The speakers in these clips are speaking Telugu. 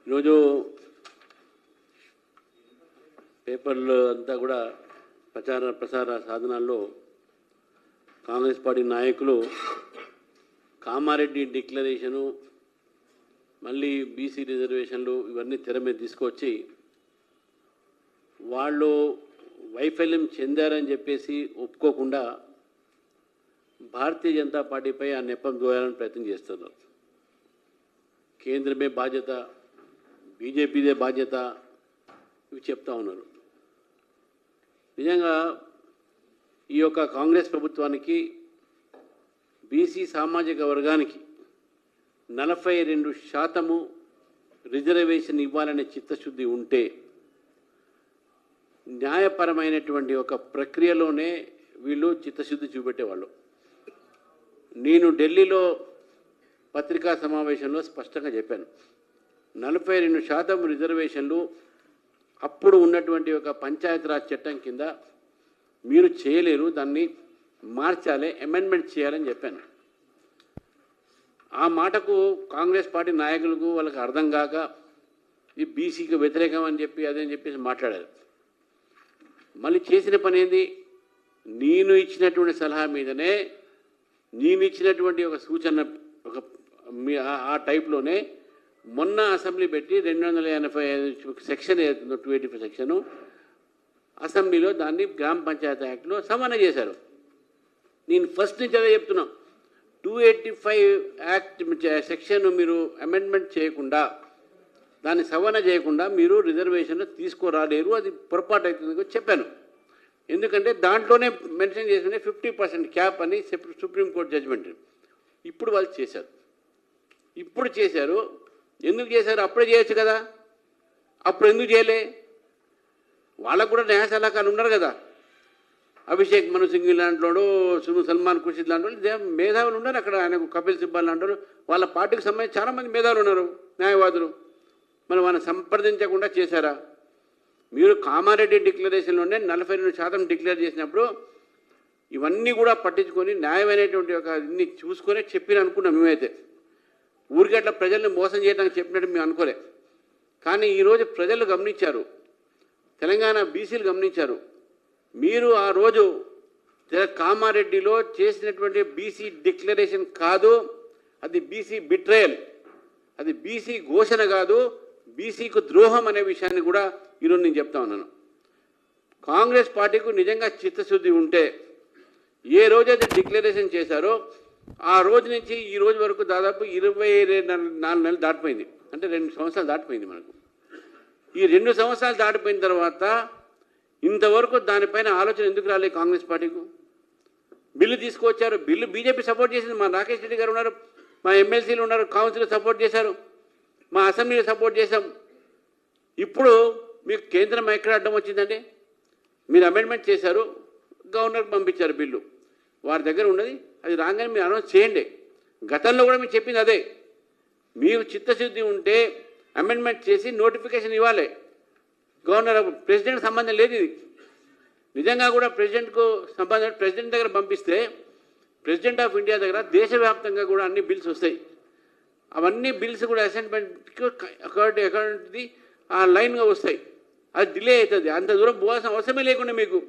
ఈరోజు పేపర్లు అంతా కూడా ప్రసార సాధనాల్లో కాంగ్రెస్ పార్టీ నాయకులు కామారెడ్డి డిక్లరేషను మళ్ళీ బీసీ రిజర్వేషన్లు ఇవన్నీ తెర మీద తీసుకొచ్చి వాళ్ళు వైఫల్యం చెందారని చెప్పేసి ఒప్పుకోకుండా భారతీయ జనతా పార్టీపై ఆ నెపం దోయాలని ప్రయత్నం చేస్తున్నారు. కేంద్రమే బాధ్యత, బీజేపీదే బాధ్యత ఇవి చెప్తా ఉన్నారు. నిజంగా ఈ యొక్క కాంగ్రెస్ ప్రభుత్వానికి బీసీ సామాజిక వర్గానికి 42% రిజర్వేషన్ ఇవ్వాలనే చిత్తశుద్ధి ఉంటే న్యాయపరమైనటువంటి ఒక ప్రక్రియలోనే వీళ్ళు చిత్తశుద్ధి చూపెట్టేవాళ్ళు. నేను ఢిల్లీలో పత్రికా సమావేశంలో స్పష్టంగా చెప్పాను, 42% రిజర్వేషన్లు అప్పుడు ఉన్నటువంటి ఒక పంచాయతీరాజ్ చట్టం కింద మీరు చేయలేరు, దాన్ని మార్చాలి, అమెండ్మెంట్ చేయాలని చెప్పాను. ఆ మాటకు కాంగ్రెస్ పార్టీ నాయకులకు వాళ్ళకి అర్థం కాక ఇది బీసీకి వ్యతిరేకం అని చెప్పి అదని చెప్పేసి మాట్లాడారు. మళ్ళీ చేసిన పని ఏంది? నేను ఇచ్చినటువంటి సలహా మీదనే, నేను ఇచ్చినటువంటి ఒక సూచన ఒక ఆ టైప్లోనే మొన్న అసెంబ్లీ పెట్టి 285 సెక్షన్ ఏదైతుందో 285 సెక్షను అసెంబ్లీలో దాన్ని గ్రామ పంచాయతీ యాక్ట్లో సవరణ చేశారు. నేను ఫస్ట్ నుంచి అదే చెప్తున్నా, 285 యాక్ట్ సెక్షన్ మీరు అమెండ్మెంట్ చేయకుండా, దాన్ని సవరణ చేయకుండా మీరు రిజర్వేషన్ తీసుకురాలేరు, అది పొరపాటు అవుతుందని చెప్పాను. ఎందుకంటే దాంట్లోనే మెన్షన్ చేసిన 50% క్యాప్ అని సుప్రీంకోర్టు జడ్జిమెంట్. ఇప్పుడు వాళ్ళు చేశారు. ఇప్పుడు చేశారు. ఎందుకు చేశారు? అప్పుడే చేయొచ్చు కదా, అప్పుడు ఎందుకు చేయలే? వాళ్ళకు కూడా న్యాయ సలహాకారులు ఉన్నారు కదా, అభిషేక్ మను సింగ్ లాంటి సల్మాన్ ఖుర్షిద్ లాంటి వాళ్ళు మేధావులు ఉన్నారు అక్కడ. ఆయనకు కపిల్ సిబ్బల్ లాంటి వాళ్ళు, వాళ్ళ పార్టీకి సంబంధించి చాలామంది మేధావులు ఉన్నారు, న్యాయవాదులు. మరి వాళ్ళని సంప్రదించకుండా చేశారా? మీరు కామారెడ్డి డిక్లరేషన్లోనే 42% డిక్లేర్ చేసినప్పుడు ఇవన్నీ కూడా పట్టించుకొని న్యాయమైనటువంటి ఒక ఇన్ని చూసుకొని చెప్పిన అనుకున్నాం మేమైతే. ఊరికి అట్లా ప్రజల్ని మోసం చేయడానికి చెప్పినట్టు మేము అనుకోలే. కానీ ఈరోజు ప్రజలు గమనించారు, తెలంగాణ బీసీలు గమనించారు. మీరు ఆ రోజు కామారెడ్డిలో చేసినటువంటి బీసీ డిక్లరేషన్ కాదు, అది బీసీ బిట్రయల్, అది బీసీ ఘోషణ కాదు, బీసీకు ద్రోహం అనే విషయాన్ని కూడా ఈరోజు నేను చెప్తా ఉన్నాను. కాంగ్రెస్ పార్టీకు నిజంగా చిత్తశుద్ధి ఉంటే ఏ రోజైతే డిక్లరేషన్ చేశారో ఆ రోజు నుంచి ఈ రోజు వరకు దాదాపు 24 నెలలు దాటిపోయింది. అంటే 2 సంవత్సరాలు దాటిపోయింది మనకు. ఈ 2 సంవత్సరాలు దాటిపోయిన తర్వాత ఇంతవరకు దానిపైన ఆలోచన ఎందుకు రాలేదు కాంగ్రెస్ పార్టీకు? బిల్లు తీసుకువచ్చారు, బిల్లు బీజేపీ సపోర్ట్ చేసింది. మా రాకేష్ రెడ్డి గారు ఉన్నారు, మా ఎమ్మెల్సీలు ఉన్నారు, కౌన్సిల్ సపోర్ట్ చేశారు, మా అసెంబ్లీలో సపోర్ట్ చేశాం. ఇప్పుడు మీకు కేంద్రం ఎక్కడ అడ్డం వచ్చిందండి? మీరు అమెండ్మెంట్ చేశారు, గవర్నర్కి పంపించారు బిల్లు, వారి దగ్గర ఉన్నది, అది రాగానే మీరు అనౌన్స్ చేయండి. గతంలో కూడా మీరు చెప్పింది అదే. మీకు చిత్తశుద్ధి ఉంటే అమెండ్మెంట్ చేసి నోటిఫికేషన్ ఇవ్వాలి. గవర్నర్ ప్రెసిడెంట్ సంబంధం లేదు ఇది. నిజంగా కూడా ప్రెసిడెంట్కు సంబంధం, ప్రెసిడెంట్ దగ్గర పంపిస్తే ప్రెసిడెంట్ ఆఫ్ ఇండియా దగ్గర దేశవ్యాప్తంగా కూడా అన్ని బిల్స్ వస్తాయి. అవన్నీ బిల్స్ కూడా అసెంబ్లీకి అకార్డింగ్ ఆ లైన్గా వస్తాయి. అది డిలే అవుతుంది. అంత దూరం పోవాల్సిన అవసరమే లేకుండా మీకు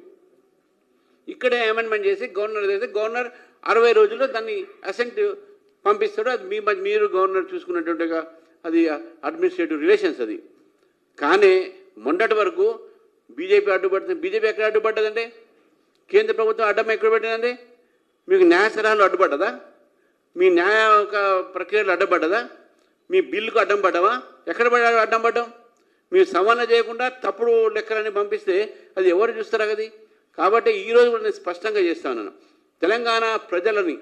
ఇక్కడే అమెండ్మెంట్ చేసి గవర్నర్ చేస్తే గవర్నర్ 60 రోజుల్లో దాన్ని అసెంట్ పంపిస్తాడు. అది మీరు గవర్నర్ చూసుకున్నట్టుగా అది అడ్మినిస్ట్రేటివ్ రిలేషన్స్ అది. కానీ మొన్నటి వరకు బీజేపీ అడ్డుపడుతుంది. బీజేపీ ఎక్కడ అడ్డుపడ్డదండి? కేంద్ర ప్రభుత్వం అడ్డం ఎక్కడ పెట్టిందండి? మీకు న్యాయ సలహాలు అడ్డుపడ్డదా? మీ న్యాయ ప్రక్రియలు అడ్డపడ్డదా? మీ బిల్లుకు అడ్డం పడ్డావా? ఎక్కడ పడ్డా అడ్డం పడ్డాం? మీరు సవరణ చేయకుండా తప్పుడు లెక్కలని పంపిస్తే అది ఎవరు చూస్తారా? అది కాబట్టి ఈరోజు కూడా నేను స్పష్టంగా చేస్తా ఉన్నాను, తెలంగాణ ప్రజలని